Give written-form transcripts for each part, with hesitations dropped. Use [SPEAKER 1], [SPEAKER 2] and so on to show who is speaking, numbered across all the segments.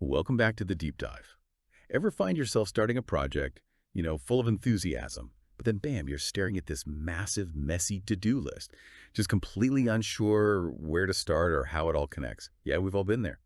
[SPEAKER 1] Welcome back to the deep dive. Ever find yourself starting a project, full of enthusiasm, but then bam, you're staring at this massive, messy to-do list, just completely unsure where to start or how it all connects? Yeah, we've all been there.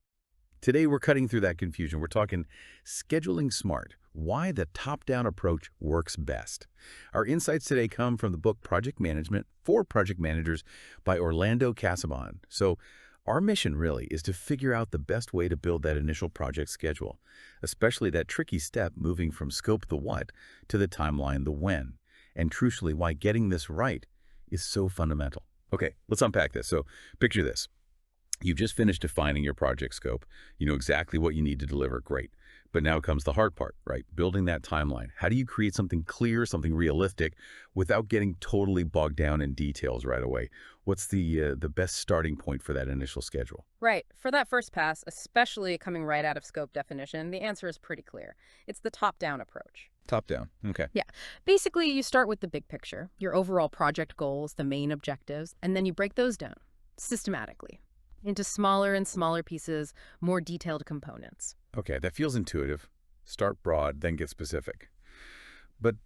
[SPEAKER 1] Today, we're cutting through that confusion. We're talking scheduling smart, why the top-down approach works best. Our insights today come from the book Project Management for Project Managers by Orlando Casabon. So our mission really is to figure out the best way to build that initial project schedule, especially that tricky step moving from scope the what to the timeline the when, and crucially why getting this right is so fundamental. Okay, let's unpack this. So picture this. You've just finished defining your project scope. You know exactly what you need to deliver. Great. But now comes the hard part, right? Building that timeline. How do you create something clear, something realistic, without getting totally bogged down in details right away? What's the best starting point for that initial schedule?
[SPEAKER 2] Right. For that first pass, especially coming right out of scope definition, the answer is pretty clear. It's the top-down approach.
[SPEAKER 1] Top down. Okay.
[SPEAKER 2] Yeah. Basically, you start with the big picture, your overall project goals, the main objectives, and then you break those down systematically into smaller and smaller pieces, more detailed components.
[SPEAKER 1] Okay, that feels intuitive. Start broad, then get specific. But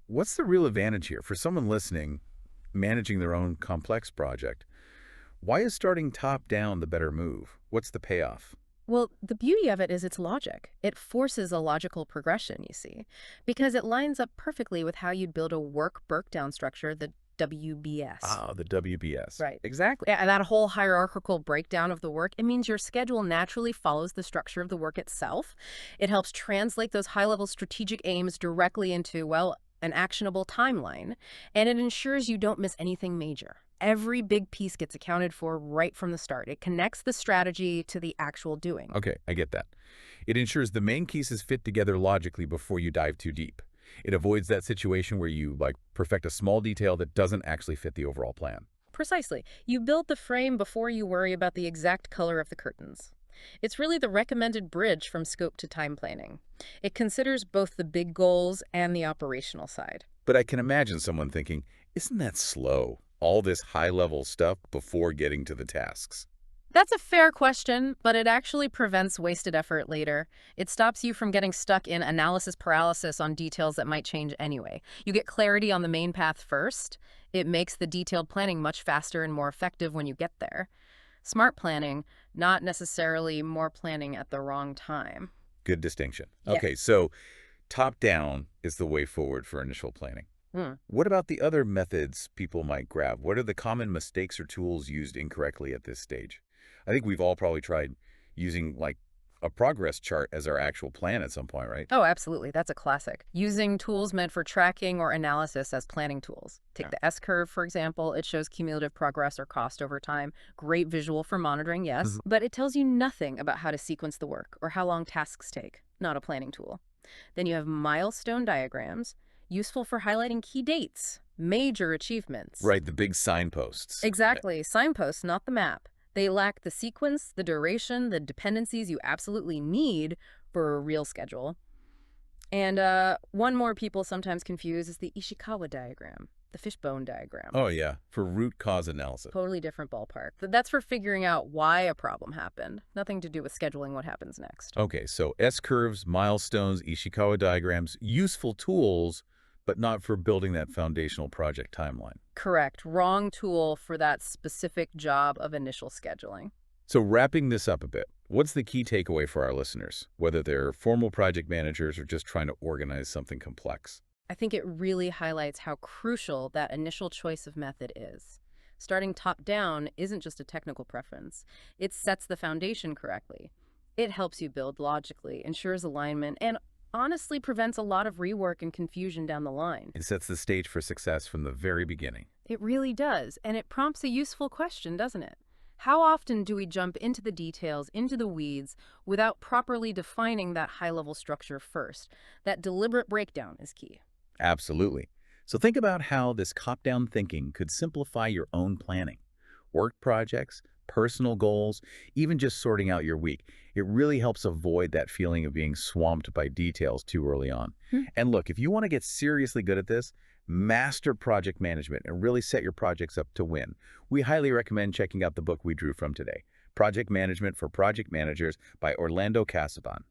[SPEAKER 1] what's the real advantage here? For someone listening, managing their own complex project, why is starting top down the better move? What's the payoff?
[SPEAKER 2] Well, the beauty of it is its logic. It forces a logical progression, you see, because it lines up perfectly with how you'd build a work breakdown structure, the WBS.
[SPEAKER 1] Ah, the WBS.
[SPEAKER 2] Right, exactly. Yeah, and that whole hierarchical breakdown of the work, it means your schedule naturally follows the structure of the work itself. It helps translate those high-level strategic aims directly into, well, an actionable timeline, and it ensures you don't miss anything major. Every big piece gets accounted for right from the start. It connects the strategy to the actual doing.
[SPEAKER 1] Okay, I get that. It ensures the main pieces fit together logically before you dive too deep. It avoids that situation where you, perfect a small detail that doesn't actually fit the overall plan.
[SPEAKER 2] Precisely. You build the frame before you worry about the exact color of the curtains. It's really the recommended bridge from scope to time planning. It considers both the big goals and the operational side.
[SPEAKER 1] But I can imagine someone thinking, isn't that slow? All this high-level stuff before getting to the tasks.
[SPEAKER 2] That's a fair question, but it actually prevents wasted effort later. It stops you from getting stuck in analysis paralysis on details that might change anyway. You get clarity on the main path first. It makes the detailed planning much faster and more effective when you get there. Smart planning, not necessarily more planning at the wrong time.
[SPEAKER 1] Good distinction.
[SPEAKER 2] Yeah.
[SPEAKER 1] Okay, so top-down is the way forward for initial planning.
[SPEAKER 2] Hmm.
[SPEAKER 1] What about the other methods people might grab? What are the common mistakes or tools used incorrectly at this stage? I think we've all probably tried using a progress chart as our actual plan at some point, right?
[SPEAKER 2] Oh, absolutely. That's a classic. Using tools meant for tracking or analysis as planning tools. Take
[SPEAKER 1] Yeah.
[SPEAKER 2] the S-curve, for example. It shows cumulative progress or cost over time. Great visual for monitoring, yes, but it tells you nothing about how to sequence the work or how long tasks take. Not a planning tool. Then you have milestone diagrams, useful for highlighting key dates, major achievements.
[SPEAKER 1] Right, the big signposts.
[SPEAKER 2] Exactly. Signposts, not the map. They lack the sequence, the duration, the dependencies you absolutely need for a real schedule. And one more people sometimes confuse is the Ishikawa diagram, the fishbone diagram.
[SPEAKER 1] Oh, yeah, for root cause analysis.
[SPEAKER 2] Totally different ballpark. But that's for figuring out why a problem happened. Nothing to do with scheduling what happens next.
[SPEAKER 1] Okay, so S-curves, milestones, Ishikawa diagrams, useful tools, but not for building that foundational project timeline.
[SPEAKER 2] Correct. Wrong tool for that specific job of initial scheduling.
[SPEAKER 1] So wrapping this up a bit, what's the key takeaway for our listeners, whether they're formal project managers or just trying to organize something complex?
[SPEAKER 2] I think it really highlights how crucial that initial choice of method is. Starting top down isn't just a technical preference. It sets the foundation correctly. It helps you build logically, ensures alignment, and honestly prevents a lot of rework and confusion down the line.
[SPEAKER 1] It sets the stage for success from the very beginning.
[SPEAKER 2] It really does, and it prompts a useful question, doesn't it? How often do we jump into the details, into the weeds, without properly defining that high-level structure first? That deliberate breakdown is key.
[SPEAKER 1] Absolutely. So think about how this top-down thinking could simplify your own planning. Work projects, personal goals, even just sorting out your week. It really helps avoid that feeling of being swamped by details too early on. And look, if you want to get seriously good at this, master project management and really set your projects up to win, we highly recommend checking out the book we drew from today, Project Management for Project Managers by Orlando Casaban.